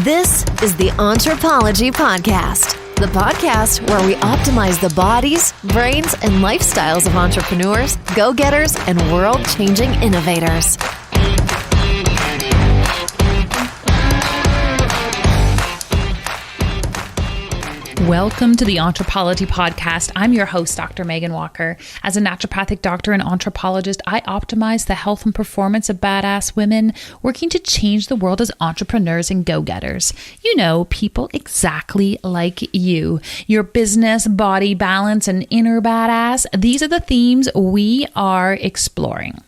This is the Entrepology Podcast, the podcast where we optimize the bodies, brains, and lifestyles of entrepreneurs, go-getters, and world-changing innovators. Welcome to the Entrepology Podcast. I'm your host, Dr. Megan Walker. As a naturopathic doctor and anthropologist, I optimize the health and performance of badass women working to change the world as entrepreneurs and go-getters. You know, people exactly like you. Your business, body, balance, and inner badass. These are the themes we are exploring.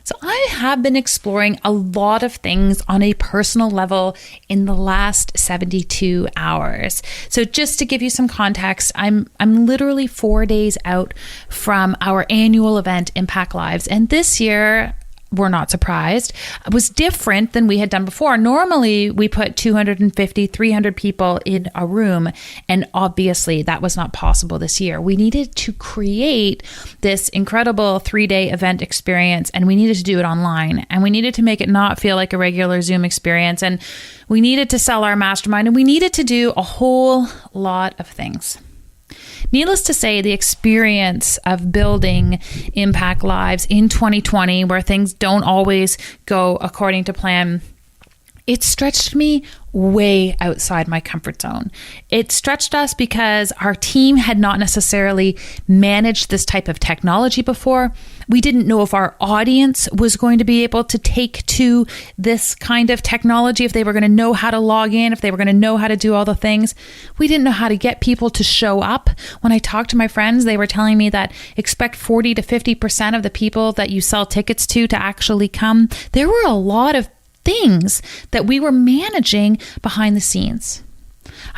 So I have been exploring a lot of things on a personal level in the last 72 hours. So just to give you some context, I'm literally 4 days out from our annual event, Impact Lives. And this year, we're not surprised, it was different than we had done before. Normally, we put 250, 300 people in a room, and obviously that was not possible this year. We needed to create this incredible 3-day event experience, and we needed to do it online, and we needed to make it not feel like a regular Zoom experience, and we needed to sell our mastermind, and we needed to do a whole lot of things. Needless to say, the experience of building Impact Lives in 2020, where things don't always go according to plan, it stretched me way outside my comfort zone. It stretched us because our team had not necessarily managed this type of technology before. We didn't know if our audience was going to be able to take to this kind of technology, if they were going to know how to log in, if they were going to know how to do all the things. We didn't know how to get people to show up. When I talked to my friends, they were telling me that expect 40 to 50% of the people that you sell tickets to actually come. There were a lot of things that we were managing behind the scenes.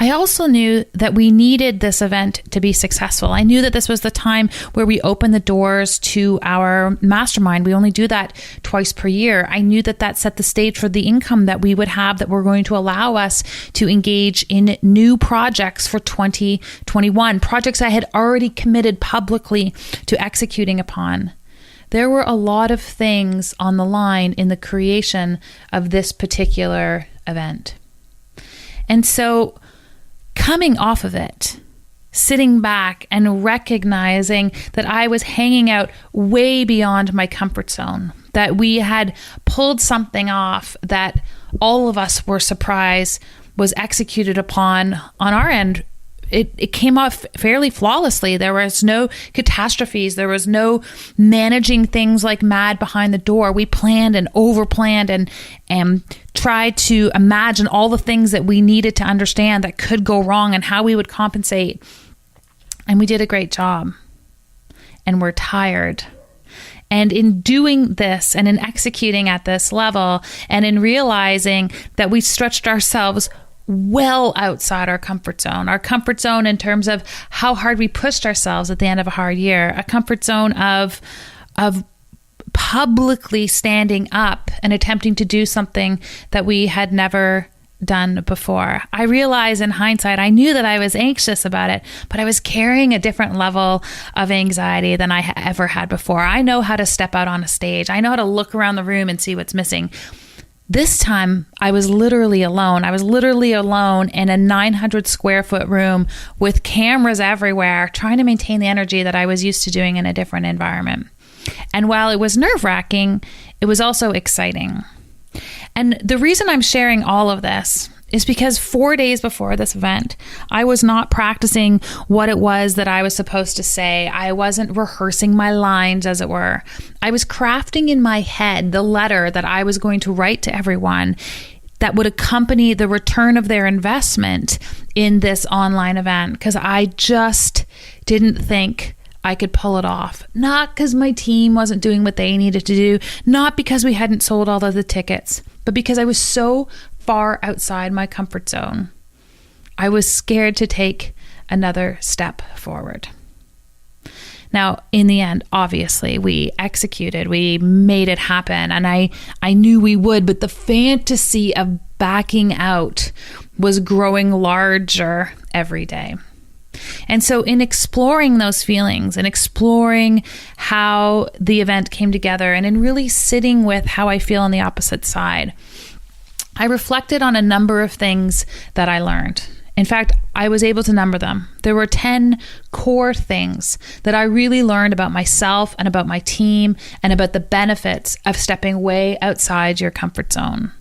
I also knew that we needed this event to be successful. I knew that this was the time where we open the doors to our mastermind. We only do that twice per year. I knew that that set the stage for the income that we would have that were going to allow us to engage in new projects for 2021, projects I had already committed publicly to executing upon. There were a lot of things on the line in the creation of this particular event. And so coming off of it, sitting back and recognizing that I was hanging out way beyond my comfort zone, that we had pulled something off that all of us were surprised was executed upon on our end. It came off fairly flawlessly. There was no catastrophes. There was no managing things like mad behind the door. We planned and overplanned and tried to imagine all the things that we needed to understand that could go wrong and how we would compensate. And we did a great job. And we're tired. And in doing this and in executing at this level and in realizing that we stretched ourselves well outside our comfort zone in terms of how hard we pushed ourselves at the end of a hard year, a comfort zone of publicly standing up and attempting to do something that we had never done before. I realize in hindsight, I knew that I was anxious about it, but I was carrying a different level of anxiety than I ever had before. I know how to step out on a stage. I know how to look around the room and see what's missing. This time, I was literally alone. I was literally alone in a 900 square foot room with cameras everywhere, trying to maintain the energy that I was used to doing in a different environment. And while it was nerve-wracking, it was also exciting. And the reason I'm sharing all of this is because 4 days before this event, I was not practicing what it was that I was supposed to say. I wasn't rehearsing my lines, as it were. I was crafting in my head the letter that I was going to write to everyone that would accompany the return of their investment in this online event, because I just didn't think I could pull it off. Not because my team wasn't doing what they needed to do, not because we hadn't sold all of the tickets, but because I was so far outside my comfort zone. I was scared to take another step forward. Now, in the end, obviously, we executed, we made it happen, and I knew we would, but the fantasy of backing out was growing larger every day. And so in exploring those feelings and exploring how the event came together and in really sitting with how I feel on the opposite side, I reflected on a number of things that I learned. In fact, I was able to number them. There were 10 core things that I really learned about myself and about my team and about the benefits of stepping way outside your comfort zone.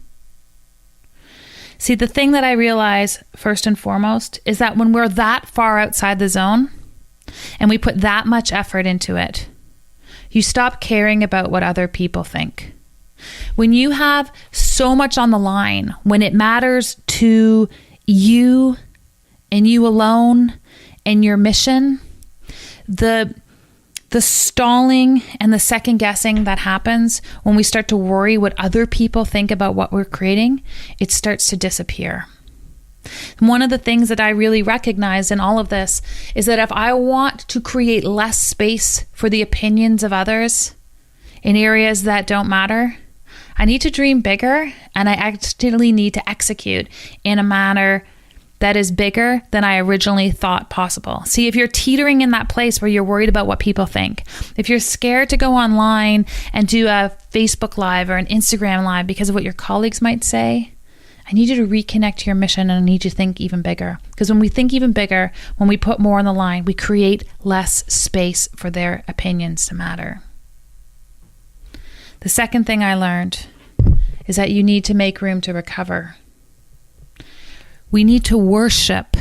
See, the thing that I realize first and foremost is that when we're that far outside the zone and we put that much effort into it, you stop caring about what other people think. When you have so much on the line, when it matters to you and you alone and your mission, the stalling and the second guessing that happens when we start to worry what other people think about what we're creating, it starts to disappear. One of the things that I really recognized in all of this is that if I want to create less space for the opinions of others in areas that don't matter, I need to dream bigger, and I actually need to execute in a manner that is bigger than I originally thought possible. See, if you're teetering in that place where you're worried about what people think, if you're scared to go online and do a Facebook Live or an Instagram Live because of what your colleagues might say, I need you to reconnect to your mission, and I need you to think even bigger. Because when we think even bigger, when we put more on the line, we create less space for their opinions to matter. The second thing I learned is that you need to make room to recover. We need to worship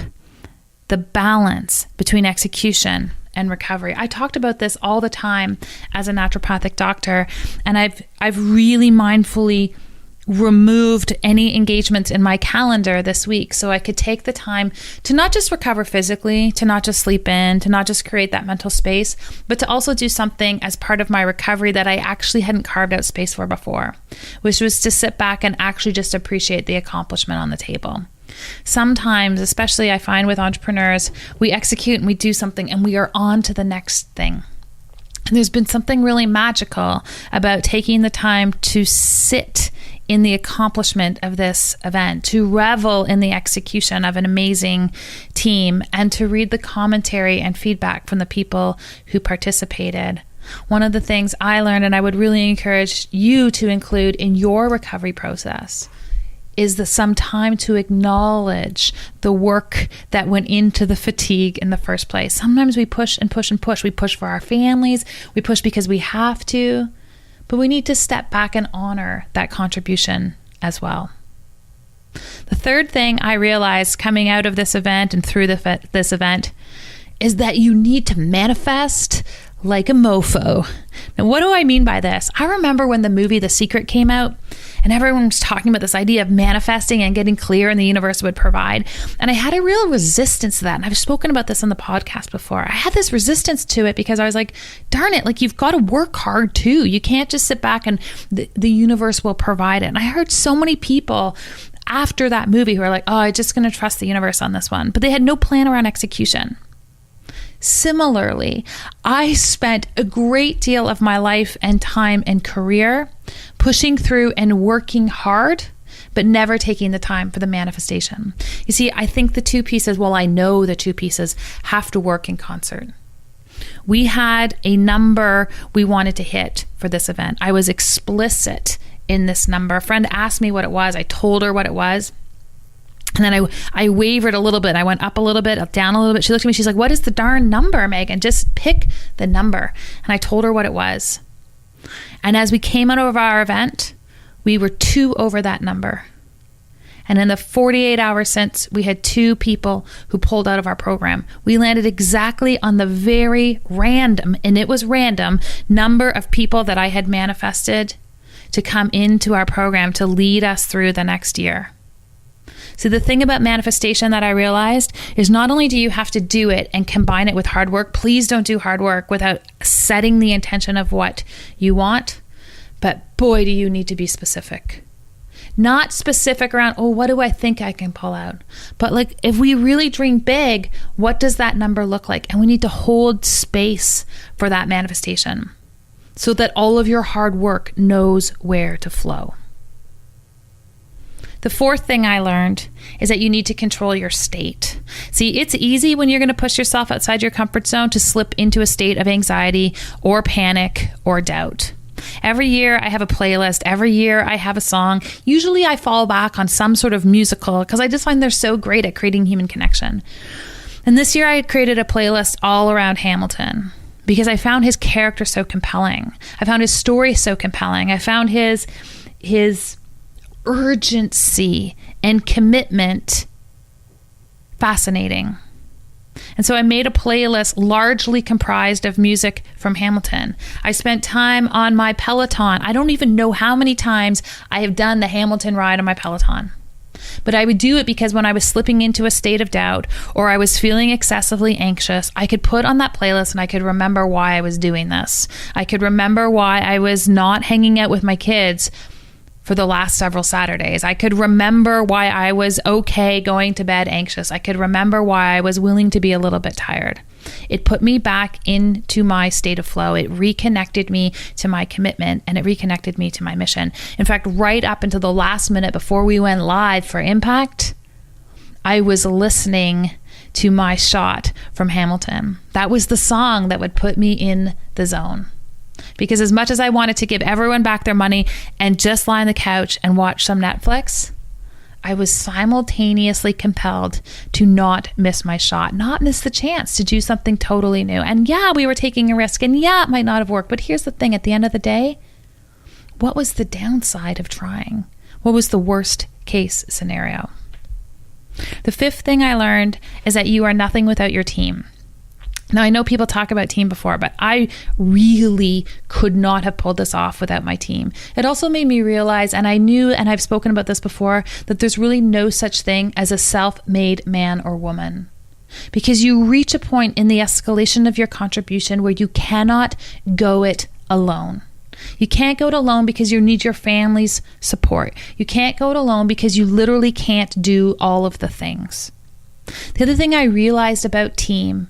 the balance between execution and recovery. I talked about this all the time as a naturopathic doctor, and I've really mindfully removed any engagements in my calendar this week so I could take the time to not just recover physically, to not just sleep in, to not just create that mental space, but to also do something as part of my recovery that I actually hadn't carved out space for before, which was to sit back and actually just appreciate the accomplishment on the table. Sometimes, especially I find with entrepreneurs, we execute and we do something and we are on to the next thing. And there's been something really magical about taking the time to sit in the accomplishment of this event, to revel in the execution of an amazing team, and to read the commentary and feedback from the people who participated. One of the things I learned, and I would really encourage you to include in your recovery process, is some time to acknowledge the work that went into the fatigue in the first place. Sometimes we push and push and push. We push for our families. We push because we have to. But we need to step back and honor that contribution as well. The third thing I realized coming out of this event and through this event is that you need to manifest like a mofo. Now, what do I mean by this? I remember when the movie The Secret came out and everyone was talking about this idea of manifesting and getting clear and the universe would provide. And I had a real resistance to that. And I've spoken about this on the podcast before. I had this resistance to it because I was like, darn it, like you've got to work hard too. You can't just sit back and the universe will provide it. And I heard so many people after that movie who are like, oh, I'm just going to trust the universe on this one. But they had no plan around execution. Similarly, I spent a great deal of my life and time and career pushing through and working hard, but never taking the time for the manifestation. You see, I think the two pieces, well, I know the two pieces have to work in concert. We had a number we wanted to hit for this event. I was explicit in this number. A friend asked me what it was. I told her what it was. And then I wavered a little bit. I went up a little bit, down a little bit. She looked at me. She's like, what is the darn number, Megan? Just pick the number. And I told her what it was. And as we came out of our event, we were 2 over that number. And in the 48 hours since, we had 2 people who pulled out of our program. We landed exactly on the very random, and it was random, number of people that I had manifested to come into our program to lead us through the next year. So the thing about manifestation that I realized is not only do you have to do it and combine it with hard work, please don't do hard work without setting the intention of what you want, but boy, do you need to be specific. Not specific around, oh, what do I think I can pull out? But like, if we really dream big, what does that number look like? And we need to hold space for that manifestation so that all of your hard work knows where to flow. The fourth thing I learned is that you need to control your state. See, it's easy when you're going to push yourself outside your comfort zone to slip into a state of anxiety or panic or doubt. Every year I have a playlist. Every year I have a song. Usually I fall back on some sort of musical because I just find they're so great at creating human connection. And this year I had created a playlist all around Hamilton because I found his character so compelling. I found his story so compelling. I found his urgency and commitment fascinating. And so I made a playlist largely comprised of music from Hamilton. I spent time on my Peloton. I don't even know how many times I have done the Hamilton ride on my Peloton. But I would do it because when I was slipping into a state of doubt or I was feeling excessively anxious, I could put on that playlist and I could remember why I was doing this. I could remember why I was not hanging out with my kids for the last several Saturdays. I could remember why I was okay going to bed anxious. I could remember why I was willing to be a little bit tired. It put me back into my state of flow. It reconnected me to my commitment and it reconnected me to my mission. In fact, right up until the last minute before we went live for Impact, I was listening to my shot from Hamilton. That was the song that would put me in the zone. Because as much as I wanted to give everyone back their money and just lie on the couch and watch some Netflix, I was simultaneously compelled to not miss my shot, not miss the chance to do something totally new. And yeah, we were taking a risk and yeah, it might not have worked. But here's the thing, at the end of the day, what was the downside of trying? What was the worst case scenario? The fifth thing I learned is that you are nothing without your team. Now, I know people talk about team before, but I really could not have pulled this off without my team. It also made me realize, and I knew, and I've spoken about this before, that there's really no such thing as a self-made man or woman. Because you reach a point in the escalation of your contribution where you cannot go it alone. You can't go it alone because you need your family's support. You can't go it alone because you literally can't do all of the things. The other thing I realized about team,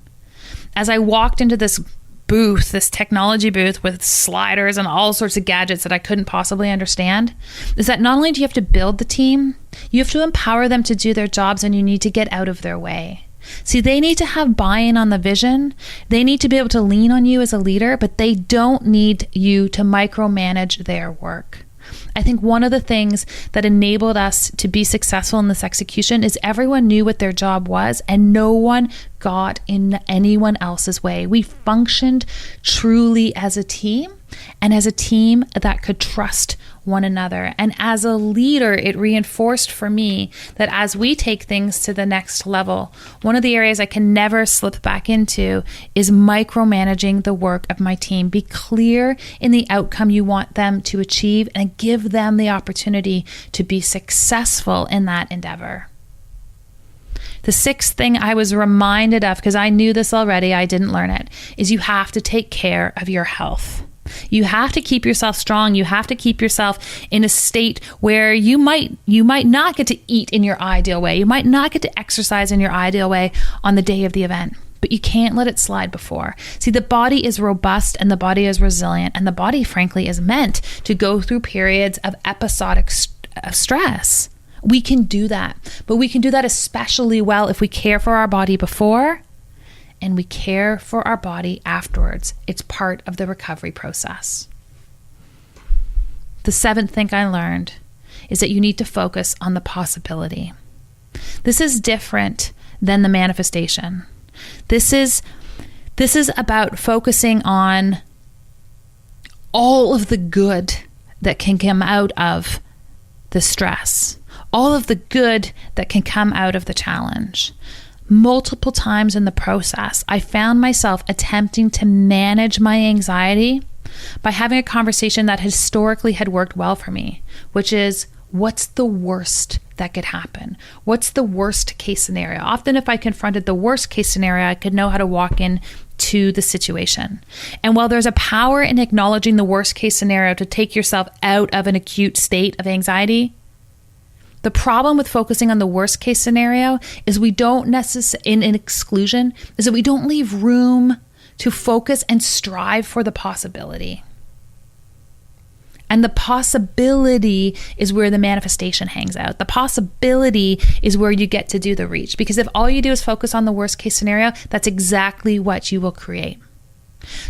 as I walked into this booth, this technology booth with sliders and all sorts of gadgets that I couldn't possibly understand, is that not only do you have to build the team, you have to empower them to do their jobs and you need to get out of their way. See, they need to have buy-in on the vision. They need to be able to lean on you as a leader, but they don't need you to micromanage their work. I think one of the things that enabled us to be successful in this execution is everyone knew what their job was and no one got in anyone else's way. We functioned truly as a team and as a team that could trust one another. And as a leader, it reinforced for me that as we take things to the next level, one of the areas I can never slip back into is micromanaging the work of my team. Be clear in the outcome you want them to achieve and give them the opportunity to be successful in that endeavor. The sixth thing I was reminded of, because I knew this already, I didn't learn it, is you have to take care of your health. You have to keep yourself strong. You have to keep yourself in a state where you might not get to eat in your ideal way. You might not get to exercise in your ideal way on the day of the event, but you can't let it slide before. See, the body is robust and the body is resilient, and the body, frankly, is meant to go through periods of episodic stress. We can do that, but we can do that especially well if we care for our body before and we care for our body afterwards. It's part of the recovery process. The seventh thing I learned is that you need to focus on the possibility. This is different than the manifestation. This is about focusing on all of the good that can come out of the stress, all of the good that can come out of the challenge. Multiple times in the process, I found myself attempting to manage my anxiety by having a conversation that historically had worked well for me, which is, what's the worst that could happen? What's the worst case scenario? Often if I confronted the worst case scenario, I could know how to walk in to the situation. And while there's a power in acknowledging the worst case scenario to take yourself out of an acute state of anxiety, the problem with focusing on the worst case scenario is we don't in an exclusion, is that we don't leave room to focus and strive for the possibility. And the possibility is where the manifestation hangs out. The possibility is where you get to do the reach. Because if all you do is focus on the worst case scenario, that's exactly what you will create.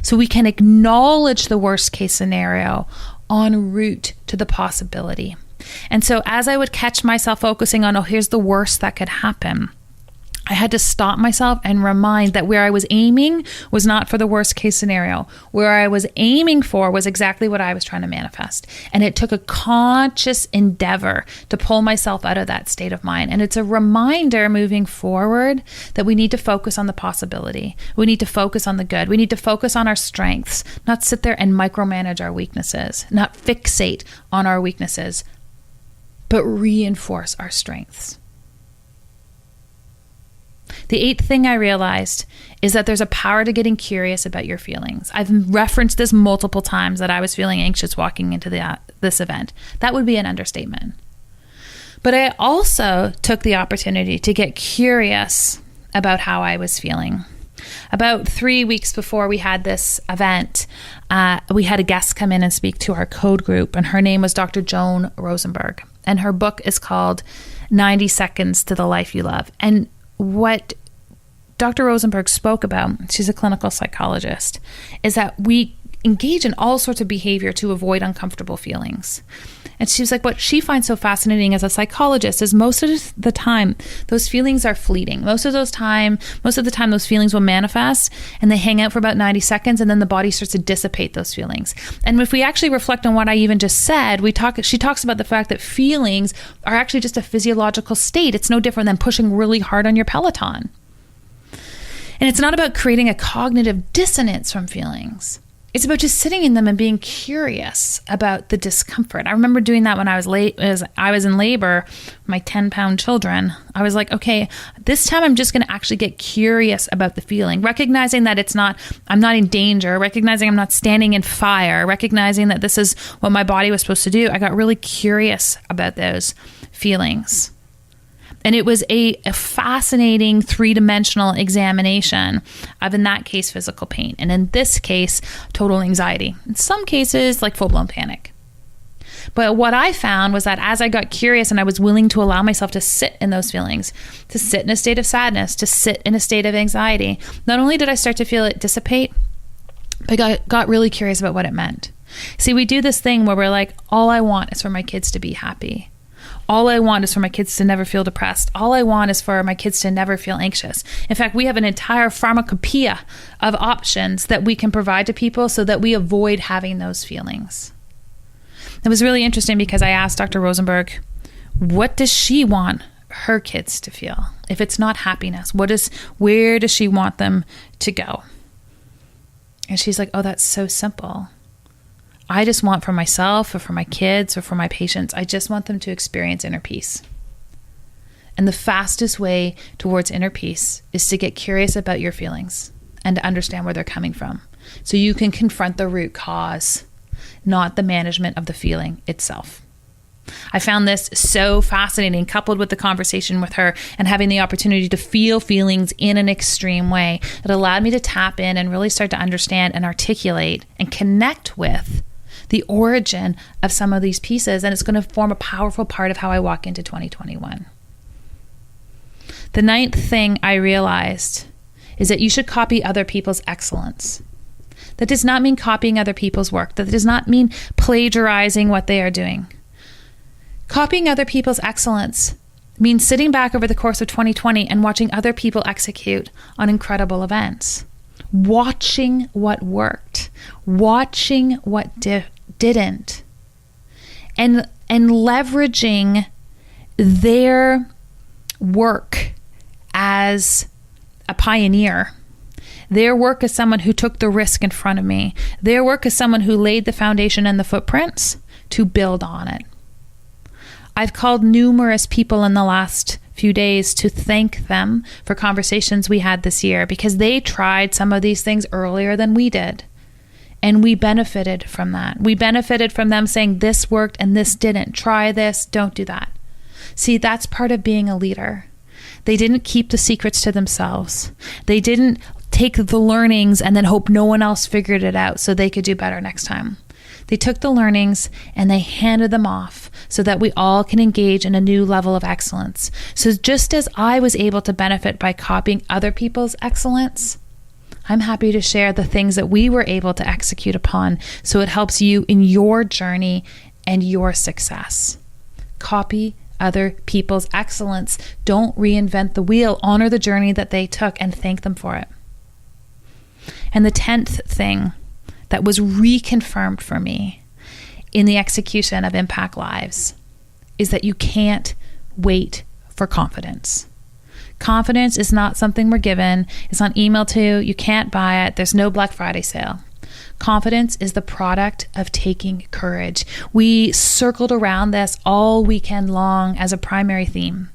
So we can acknowledge the worst case scenario en route to the possibility. And so as I would catch myself focusing on, oh, here's the worst that could happen, I had to stop myself and remind that where I was aiming was not for the worst case scenario. Where I was aiming for was exactly what I was trying to manifest. And it took a conscious endeavor to pull myself out of that state of mind. And it's a reminder moving forward that we need to focus on the possibility. We need to focus on the good. We need to focus on our strengths, not sit there and micromanage our weaknesses, not fixate on our weaknesses, but reinforce our strengths. The eighth thing I realized is that there's a power to getting curious about your feelings. I've referenced this multiple times that I was feeling anxious walking into this event. That would be an understatement. But I also took the opportunity to get curious about how I was feeling. About 3 weeks before we had this event, we had a guest come in and speak to our code group, and her name was Dr. Joan Rosenberg. And her book is called 90 Seconds to the Life You Love. And what Dr. Rosenberg spoke about, she's a clinical psychologist, is that we engage in all sorts of behavior to avoid uncomfortable feelings. And she was like, what she finds so fascinating as a psychologist is most of the time, those feelings are fleeting. Most of the time, those feelings will manifest and they hang out for about 90 seconds and then the body starts to dissipate those feelings. And if we actually reflect on what I even just said, she talks about the fact that feelings are actually just a physiological state. It's no different than pushing really hard on your Peloton. And it's not about creating a cognitive dissonance from feelings. It's about just sitting in them and being curious about the discomfort. I remember doing that when I was in labor, my 10-pound children. I was like, okay, this time I'm just going to actually get curious about the feeling, recognizing that I'm not in danger, recognizing I'm not standing in fire, recognizing that this is what my body was supposed to do. I got really curious about those feelings. And it was a fascinating three-dimensional examination of, in that case, physical pain. And in this case, total anxiety. In some cases, like full-blown panic. But what I found was that as I got curious and I was willing to allow myself to sit in those feelings, to sit in a state of sadness, to sit in a state of anxiety, not only did I start to feel it dissipate, but I got really curious about what it meant. See, we do this thing where we're like, all I want is for my kids to be happy. All I want is for my kids to never feel depressed. All I want is for my kids to never feel anxious. In fact, we have an entire pharmacopoeia of options that we can provide to people so that we avoid having those feelings. It was really interesting because I asked Dr. Rosenberg, what does she want her kids to feel? If it's not happiness, where does she want them to go? And she's like, oh, that's so simple. I just want for myself or for my kids or for my patients, I just want them to experience inner peace. And the fastest way towards inner peace is to get curious about your feelings and to understand where they're coming from. So you can confront the root cause, not the management of the feeling itself. I found this so fascinating, coupled with the conversation with her and having the opportunity to feel feelings in an extreme way. It allowed me to tap in and really start to understand and articulate and connect with the origin of some of these pieces, and it's going to form a powerful part of how I walk into 2021. The ninth thing I realized is that you should copy other people's excellence. That does not mean copying other people's work. That does not mean plagiarizing what they are doing. Copying other people's excellence means sitting back over the course of 2020 and watching other people execute on incredible events. Watching what worked. Watching what didn't. And leveraging their work as a pioneer. Their work as someone who took the risk in front of me. Their work as someone who laid the foundation and the footprints to build on it. I've called numerous people in the last few days to thank them for conversations we had this year because they tried some of these things earlier than we did. And we benefited from that. We benefited from them saying this worked and this didn't. Try this, don't do that. See, that's part of being a leader. They didn't keep the secrets to themselves. They didn't take the learnings and then hope no one else figured it out so they could do better next time. They took the learnings and they handed them off so that we all can engage in a new level of excellence. So just as I was able to benefit by copying other people's excellence, I'm happy to share the things that we were able to execute upon so it helps you in your journey and your success. Copy other people's excellence. Don't reinvent the wheel. Honor the journey that they took and thank them for it. And the 10th thing that was reconfirmed for me in the execution of Impact Lives is that you can't wait for confidence. Confidence is not something we're given. It's on email to. You can't buy it. There's no Black Friday sale. Confidence is the product of taking courage. We circled around this all weekend long as a primary theme.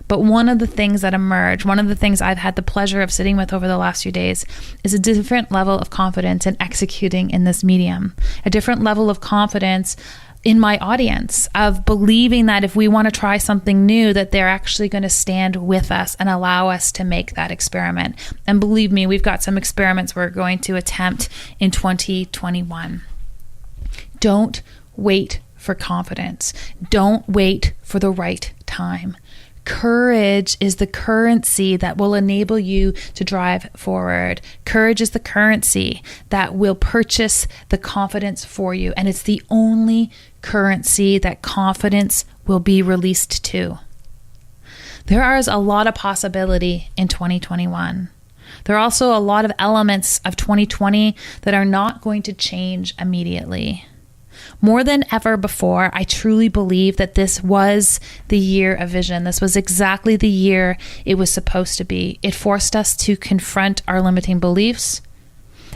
But one of the things that emerged, one of the things I've had the pleasure of sitting with over the last few days is a different level of confidence in executing in this medium, a different level of confidence in my audience, of believing that if we want to try something new, that they're actually going to stand with us and allow us to make that experiment. And believe me, we've got some experiments we're going to attempt in 2021. Don't wait for confidence. Don't wait for the right time. Courage is the currency that will enable you to drive forward. Courage is the currency that will purchase the confidence for you. And it's the only currency that confidence will be released to. There is a lot of possibility in 2021. There are also a lot of elements of 2020 that are not going to change immediately. More than ever before, I truly believe that this was the year of vision. This was exactly the year it was supposed to be. It forced us to confront our limiting beliefs.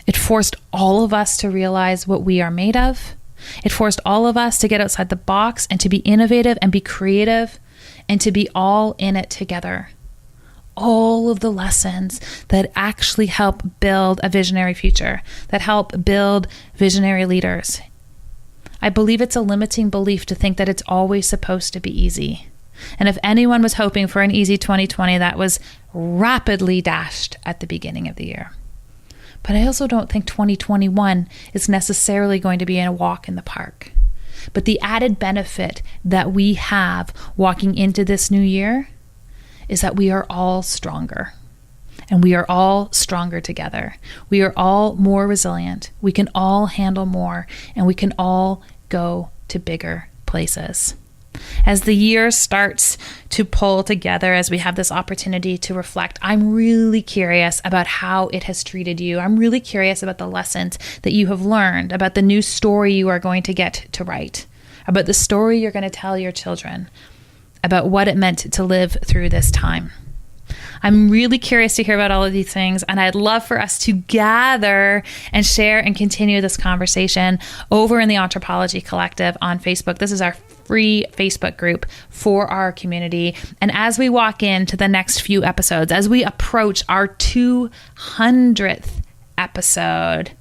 It forced all of us to realize what we are made of. It forced all of us to get outside the box and to be innovative and be creative and to be all in it together. All of the lessons that actually help build a visionary future, that help build visionary leaders. I believe it's a limiting belief to think that it's always supposed to be easy. And if anyone was hoping for an easy 2020, that was rapidly dashed at the beginning of the year. But I also don't think 2021 is necessarily going to be a walk in the park. But the added benefit that we have walking into this new year is that we are all stronger. And we are all stronger together. We are all more resilient. We can all handle more, and we can all go to bigger places. As the year starts to pull together, as we have this opportunity to reflect, I'm really curious about how it has treated you. I'm really curious about the lessons that you have learned, about the new story you are going to get to write, about the story you're going to tell your children, about what it meant to live through this time. I'm really curious to hear about all of these things, and I'd love for us to gather and share and continue this conversation over in the Entrepology Collective on Facebook. This is our free Facebook group for our community. And as we walk into the next few episodes, as we approach our 200th episode,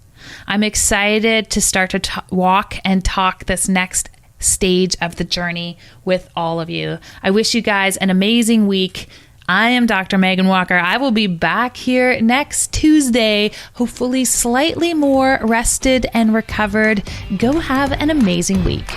I'm excited to start to walk and talk this next stage of the journey with all of you. I wish you guys an amazing week. I am Dr. Megan Walker. I will be back here next Tuesday, hopefully slightly more rested and recovered. Go have an amazing week.